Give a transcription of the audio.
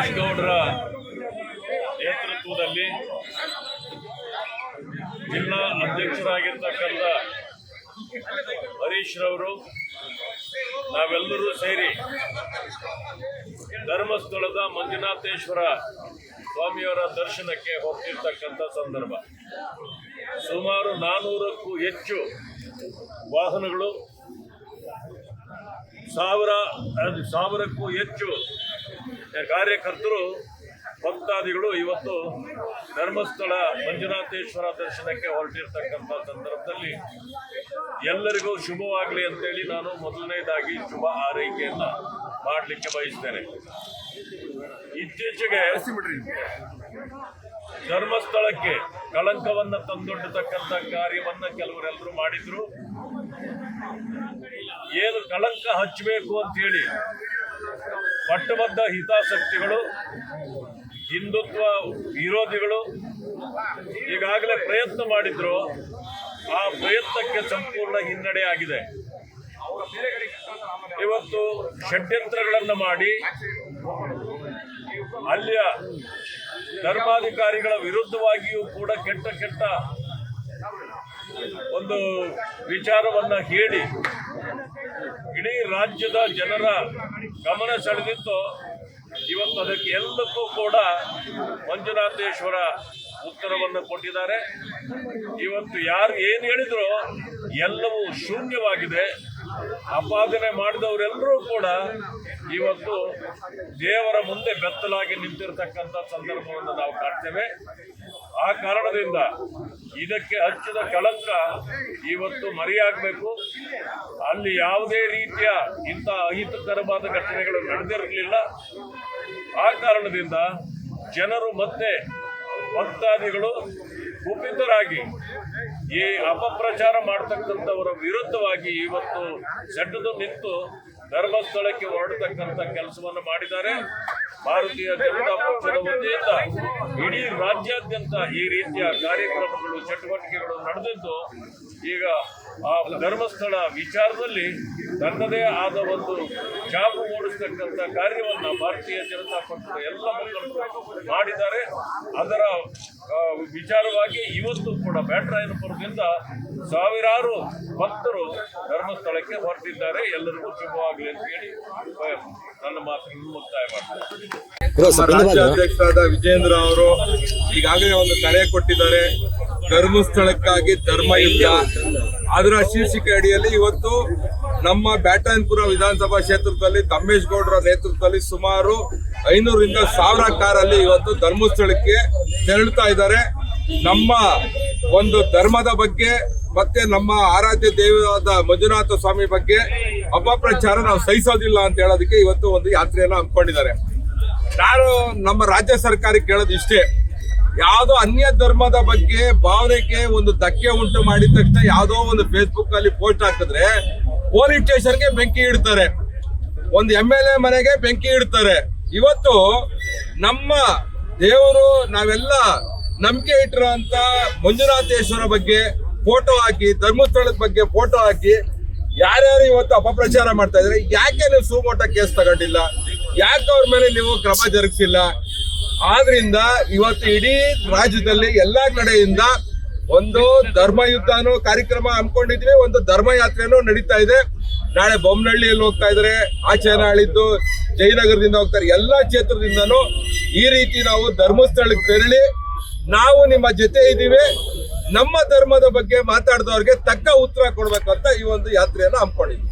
ರಮೇಶ್ ಗೌಡರ ನೇತೃತ್ವದಲ್ಲಿ ಜಿಲ್ಲಾ ಅಧ್ಯಕ್ಷರಾಗಿರ್ತಕ್ಕಂಥ ಹರೀಶ್ ರವರು ನಾವೆಲ್ಲರೂ ಸೇರಿ ಧರ್ಮಸ್ಥಳದ ಮಂಜುನಾಥೇಶ್ವರ ಸ್ವಾಮಿಯವರ ದರ್ಶನಕ್ಕೆ ಹೊರಟಿರ್ತಕ್ಕಂಥ ಸಂದರ್ಭ. ಸುಮಾರು 400ಕ್ಕೂ ಹೆಚ್ಚು ವಾಹನಗಳು, 1000ಕ್ಕೂ ಹೆಚ್ಚು ಕಾರ್ಯಕರ್ತರು, ಭಕ್ತಾದಿಗಳು ಇವತ್ತು ಧರ್ಮಸ್ಥಳ ಮಂಜುನಾಥೇಶ್ವರ ದರ್ಶನಕ್ಕೆ ಹೊರಟಿರ್ತಕ್ಕಂಥ ಸಂದರ್ಭದಲ್ಲಿ ಎಲ್ಲರಿಗೂ ಶುಭವಾಗಲಿ ಅಂತೇಳಿ ನಾನು ಮೊದಲನೇದಾಗಿ ಶುಭ ಹಾರೈಕೆಯನ್ನ ಮಾಡಲಿಕ್ಕೆ ಬಯಸ್ತೇನೆ. ಇತ್ತೀಚೆಗೆ ಧರ್ಮಸ್ಥಳಕ್ಕೆ ಕಳಂಕವನ್ನ ತಂದೊಡ್ಡತಕ್ಕಂಥ ಕಾರ್ಯವನ್ನ ಕೆಲವರೆಲ್ಲರೂ ಮಾಡಿದ್ರು. ಏನು ಕಳಂಕ ಹಚ್ಚಬೇಕು ಅಂತ ಹೇಳಿ ಪಟ್ಟಬದ್ಧ ಹಿತಾಸಕ್ತಿಗಳು, ಹಿಂದುತ್ವ ವಿರೋಧಿಗಳು ಈಗಾಗಲೇ ಪ್ರಯತ್ನ ಮಾಡಿದ್ರು. ಆ ಪ್ರಯತ್ನಕ್ಕೆ ಸಂಪೂರ್ಣ ಹಿನ್ನಡೆ ಆಗಿದೆ. ಇವತ್ತು ಷಡ್ಯಂತ್ರಗಳನ್ನು ಮಾಡಿ ಅಲ್ಲಿಯ ಧರ್ಮಾಧಿಕಾರಿಗಳ ವಿರುದ್ಧವಾಗಿಯೂ ಕೂಡ ಕೆಟ್ಟ ಒಂದು ವಿಚಾರವನ್ನ ಹೇಳಿ ಇಡೀ ರಾಜ್ಯದ ಜನರ ಗಮನ ಸೆಳೆದಿತ್ತು. ಇವತ್ತು ಅದಕ್ಕೆ ಎಲ್ಲಕ್ಕೂ ಕೂಡ ಮಂಜುನಾಥೇಶ್ವರ ಉತ್ತರವನ್ನು ಕೊಟ್ಟಿದ್ದಾರೆ. ಇವತ್ತು ಯಾರು ಏನು ಹೇಳಿದ್ರು ಎಲ್ಲವೂ ಶೂನ್ಯವಾಗಿದೆ. ಆಪಾದನೆ ಮಾಡಿದವರೆಲ್ಲರೂ ಕೂಡ ಇವತ್ತು ದೇವರ ಮುಂದೆ ಬೆತ್ತಲಾಗಿ ನಿಂತಿರ್ತಕ್ಕಂಥ ಸಂದರ್ಭವನ್ನು ನಾವು ಕಾಣ್ತೇವೆ. ಆ ಕಾರಣದಿಂದ ಇದಕ್ಕೆ ಹಚ್ಚಿದ ಕಳಂಕ ಇವತ್ತು ಮರೆಯಾಗಬೇಕು. ಅಲ್ಲಿ ಯಾವುದೇ ರೀತಿಯ ಇಂಥ ಅಹಿತಕರವಾದ ಘಟನೆಗಳು ನಡೆದಿರಲಿಲ್ಲ. ಆ ಕಾರಣದಿಂದ ಜನರು ಮತ್ತೆ ಭಕ್ತಾದಿಗಳು ಕುಪಿತರಾಗಿ ಈ ಅಪಪ್ರಚಾರ ಮಾಡತಕ್ಕಂಥವರ ವಿರುದ್ಧವಾಗಿ ಇವತ್ತು ಸೆಟದು ನಿಂತು ಧರ್ಮಸ್ಥಳಕ್ಕೆ ಹೊರಡತಕ್ಕಂಥ ಕೆಲಸವನ್ನು ಮಾಡಿದ್ದಾರೆ. ಭಾರತೀಯ ಜನತಾ ಪಕ್ಷದ ವತಿಯಿಂದ ಇಡೀ ರಾಜ್ಯಾದ್ಯಂತ ಈ ರೀತಿಯ ಕಾರ್ಯಕ್ರಮಗಳು, ಚಟುವಟಿಕೆಗಳು ನಡೆದಿದ್ದು ಈಗ ಆ ಧರ್ಮಸ್ಥಳ ವಿಚಾರದಲ್ಲಿ ತನ್ನದೇ ಆದ ಒಂದು ಛಾಪು ಮೂಡಿಸ್ತಕ್ಕಂಥ ಕಾರ್ಯವನ್ನು ಭಾರತೀಯ ಜನತಾ ಪಕ್ಷದ ಎಲ್ಲ ಮುಖಂಡರು ಮಾಡಿದ್ದಾರೆ. ಅದರ ವಿಚಾರವಾಗಿ ಇವತ್ತು ಕೂಡ ಬ್ಯಾಟರಾಯನಪುರದಿಂದ ಸಾವಿರಾರು ಭಕ್ತರು ಧರ್ಮಸ್ಥಳಕ್ಕೆ ಹೊರಟಿದ್ದಾರೆ. ಎಲ್ಲರಿಗೂ ಶುಭವಾಗಲಿ ಅಂತ ಹೇಳಿ ನನ್ನ ಮಾತನ್ನು ಮುಕ್ತಾಯ ಮಾಡ್ತಾರೆ. ರಾಜ್ಯಾಧ್ಯಕ್ಷರಾದ ವಿಜೇಂದ್ರ ಅವರು ಈಗಾಗಲೇ ಒಂದು ಕರೆ ಕೊಟ್ಟಿದ್ದಾರೆ, ಧರ್ಮಸ್ಥಳಕ್ಕಾಗಿ ಧರ್ಮಯುದ್ಧ. ಅದರ ಶೀರ್ಷಿಕೆ ಅಡಿಯಲ್ಲಿ ಇವತ್ತು ನಮ್ಮ ಬ್ಯಾಟರಾಯನಪುರ ವಿಧಾನಸಭಾ ಕ್ಷೇತ್ರದಲ್ಲಿ ತಮ್ಮೇಶ್ ಗೌಡರ ನೇತೃತ್ವದಲ್ಲಿ ಸುಮಾರು 500ರಿಂದ 1000 ಕಾರಲ್ಲಿ ಇವತ್ತು ಧರ್ಮಸ್ಥಳಕ್ಕೆ ತೆರಳುತ್ತಾ ಇದ್ದಾರೆ. ನಮ್ಮ ಒಂದು ಧರ್ಮದ ಬಗ್ಗೆ ಮತ್ತೆ ನಮ್ಮ ಆರಾಧ್ಯ ದೇವರಾದ ಮಂಜುನಾಥ ಸ್ವಾಮಿ ಬಗ್ಗೆ ಅಪಪ್ರಚಾರ ನಾವು ಸಹಿಸೋದಿಲ್ಲ ಅಂತ ಹೇಳೋದಕ್ಕೆ ಇವತ್ತು ಒಂದು ಯಾತ್ರೆಯನ್ನು ಹಮ್ಮಿಕೊಂಡಿದ್ದಾರೆ. ನಾನು ನಮ್ಮ ರಾಜ್ಯ ಸರ್ಕಾರಕ್ಕೆ ಕೇಳೋದು ಇಷ್ಟೇ, ಯಾವುದೋ ಅನ್ಯ ಧರ್ಮದ ಬಗ್ಗೆ ಭಾವನೆಗೆ ಒಂದು ಧಕ್ಕೆ ಉಂಟು ಮಾಡಿದ ತಕ್ಷಣ ಯಾವುದೋ ಒಂದು ಫೇಸ್ಬುಕ್ ಅಲ್ಲಿ ಪೋಸ್ಟ್ ಹಾಕಿದ್ರೆ ಪೊಲೀಸ್ ಸ್ಟೇಷನ್ಗೆ ಬೆಂಕಿ ಇಡ್ತಾರೆ, ಒಂದು MLA ಮನೆಗೆ ಬೆಂಕಿ ಇಡ್ತಾರೆ. ಇವತ್ತು ನಮ್ಮ ದೇವರು ನಾವೆಲ್ಲ ನಂಬಿಕೆ ಇಟ್ಟಿರೋಂತ ಮಂಜುನಾಥೇಶ್ವರ ಬಗ್ಗೆ ಫೋಟೋ ಹಾಕಿ, ಧರ್ಮಸ್ಥಳದ ಬಗ್ಗೆ ಫೋಟೋ ಹಾಕಿ ಯಾರ್ಯಾರು ಇವತ್ತು ಅಪಪ್ರಚಾರ ಮಾಡ್ತಾ ಇದ್ರೆ, ಯಾಕೆ ನೀವು ಸುಮೋಟ ಕೇಸ್ ತಗೊಂಡಿಲ್ಲ, ಯಾಕೆ ಅವ್ರ ಮೇಲೆ ನೀವು ಕ್ರಮ ಜರುಗಿಸಿಲ್ಲ? ಆದ್ರಿಂದ ಇವತ್ತು ಇಡೀ ರಾಜ್ಯದಲ್ಲಿ ಎಲ್ಲಾ ಕಡೆಯಿಂದ ಒಂದು ಧರ್ಮಯುದ್ಧನೂ ಕಾರ್ಯಕ್ರಮ ಹಮ್ಮಿಕೊಂಡಿದ್ವಿ, ಒಂದು ಧರ್ಮಯಾತ್ರೆನೂ ನಡೀತಾ ಇದೆ. ನಾಳೆ ಬೊಮ್ಮನಹಳ್ಳಿಯಲ್ಲಿ ಹೋಗ್ತಾ ಇದ್ರೆ, ಆಚೆ ನಾಳಿದ್ದು ಜಯನಗರದಿಂದ ಹೋಗ್ತಾರೆ. ಎಲ್ಲಾ ಕ್ಷೇತ್ರದಿಂದನೂ ಈ ರೀತಿ ನಾವು ಧರ್ಮಸ್ಥಳಕ್ಕೆ ತೆರಳಿ ನಾವು ನಿಮ್ಮ ಜೊತೆ ಇದ್ದೀವಿ, ನಮ್ಮ ಧರ್ಮದ ಬಗ್ಗೆ ಮಾತಾಡಿದವ್ರಿಗೆ ತಕ್ಕ ಉತ್ತರ ಕೊಡ್ಬೇಕಂತ ಈ ಒಂದು ಯಾತ್ರೆಯನ್ನು ಹಮ್ಮಿಕೊಂಡಿದ್ವಿ.